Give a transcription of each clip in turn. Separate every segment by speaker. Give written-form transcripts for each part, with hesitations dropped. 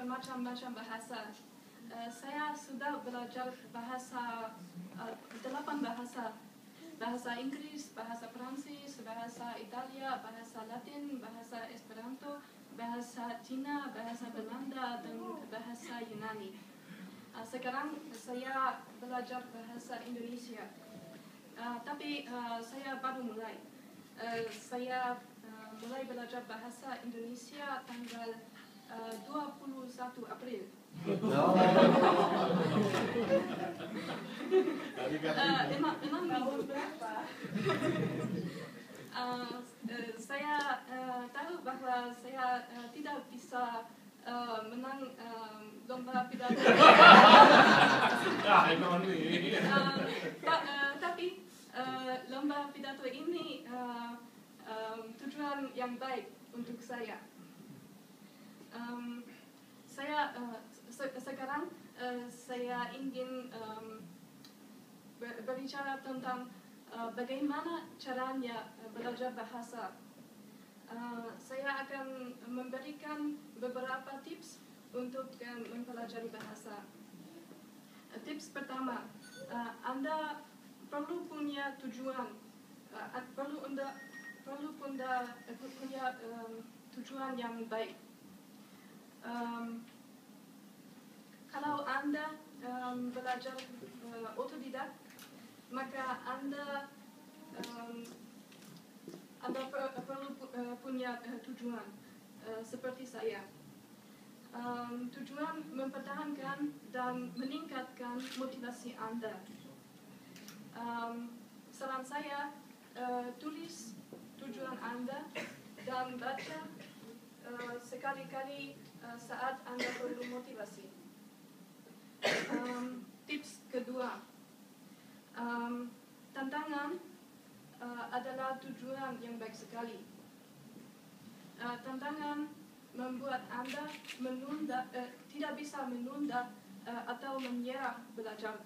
Speaker 1: bermacam-macam bahasa. Saya sudah belajar bahasa 8 bahasa. Bahasa Inggris, bahasa Prancis, bahasa Italia, bahasa Latin, bahasa Esperanto, bahasa Cina, bahasa Belanda, dan bahasa Yunani. Sekarang saya belajar bahasa Indonesia. Tapi saya baru mulai. Saya mulai belajar bahasa Indonesia tanggal 21 April. Emang tahun berapa? Saya tahu bahwa saya tidak bisa menang lomba pidato. Tapi lomba pidato ini tujuan yang baik untuk saya. Sekarang saya ingin berbicara tentang bagaimana caranya belajar bahasa. Saya akan memberikan beberapa tips untuk mempelajari bahasa. Tips pertama, Anda perlu punya tujuan, perlu punya tujuan yang baik. Kalau Anda belajar otodidak, maka Anda perlu punya tujuan seperti saya. Tujuan mempertahankan dan meningkatkan motivasi Anda. Saran saya, tulis tujuan Anda dan baca sekali-kali saat Anda perlu motivasi. Tips kedua, tantangan adalah tujuan yang baik sekali. Tantangan membuat Anda tidak bisa menunda atau menyerah belajar.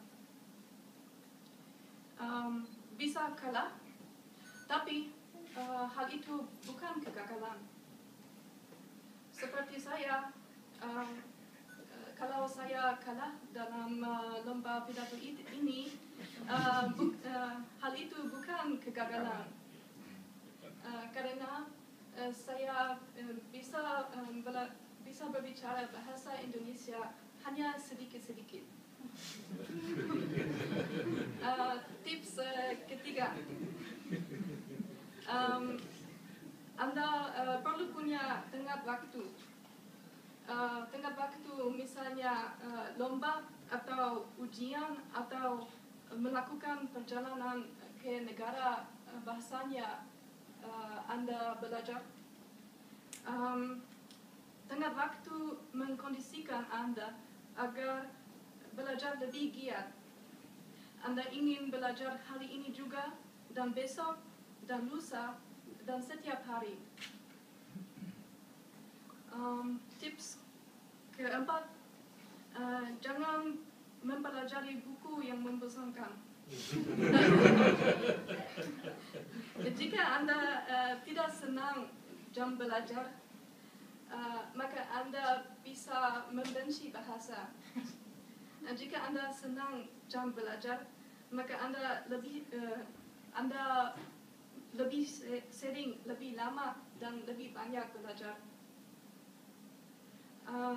Speaker 1: Bisa kalah, tapi hal itu bukan kegagalan. Seperti saya, kalau saya kalah dalam lomba pidato ini, hal itu bukan kegagalan. Karena saya bisa berbicara bahasa Indonesia hanya sedikit-sedikit. Tips ketiga, Anda perlu punya tenggat waktu. Tenggat waktu misalnya lomba atau ujian atau melakukan perjalanan ke negara bahasanya Anda belajar. Tenggat waktu mengkondisikan Anda agar belajar lebih giat. Anda ingin belajar hari ini juga, dan besok, dan lusa, dan setiap hari. Tips keempat, jangan mempelajari buku yang membosankan. Jika Anda tidak senang jam belajar, maka Anda bisa membenci bahasa. Jika Anda senang jam belajar, maka Anda lebih sering, lebih lama, dan lebih banyak belajar.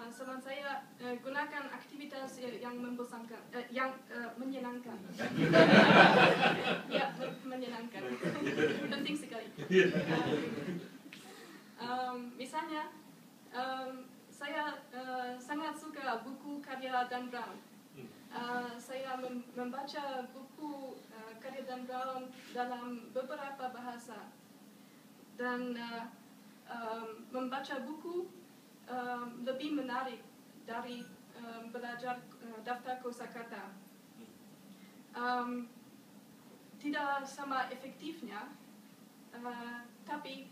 Speaker 1: Saran saya, gunakan aktivitas yang membosankan, yang menyenangkan. Ya, menyenangkan. Penting sekali. Misalnya, saya sangat suka buku karya Dan Brown. Saya membaca buku karya Dan Brown dalam beberapa bahasa. Dan membaca buku lebih menarik dari belajar daftar kosakata. Tidak sama efektifnya, tapi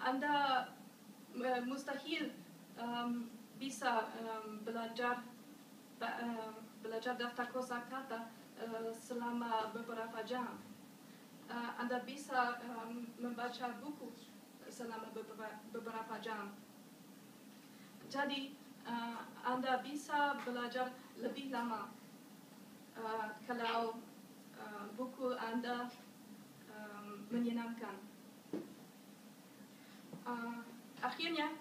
Speaker 1: Anda mustahil bisa belajar daftar kosakata selama beberapa jam. Anda bisa membaca buku selama beberapa jam. Jadi Anda bisa belajar lebih lama kalau buku Anda menyenangkan. Akhirnya,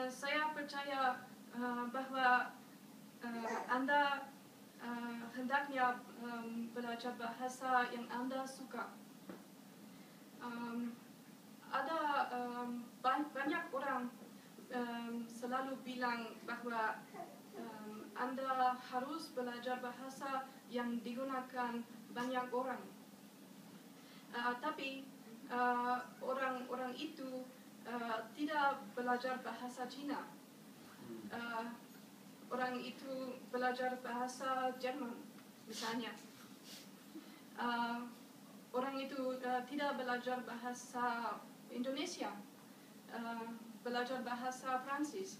Speaker 1: saya percaya bahwa Anda hendaknya belajar bahasa yang Anda suka. Ada banyak orang selalu bilang bahwa Anda harus belajar bahasa yang digunakan banyak orang. Tapi orang-orang itu tidak belajar bahasa Cina. Orang itu belajar bahasa Jerman, misalnya. Orang itu tidak belajar bahasa Indonesia, belajar bahasa Prancis.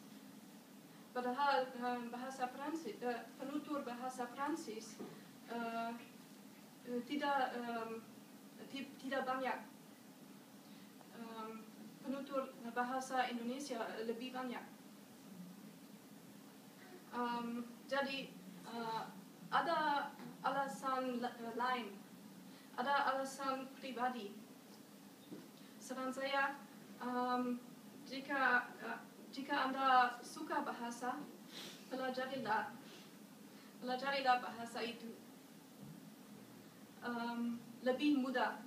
Speaker 1: Padahal bahasa Prancis, penutur bahasa Prancis tidak banyak. Penutur bahasa Indonesia lebih banyak. Jadi ada alasan lain, ada alasan pribadi. Saran saya, jika Anda suka bahasa, pelajarilah bahasa itu. Lebih mudah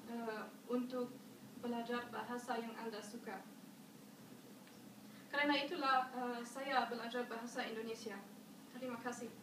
Speaker 1: untuk belajar bahasa yang Anda suka. Karena itulah saya belajar bahasa Indonesia. Terima kasih.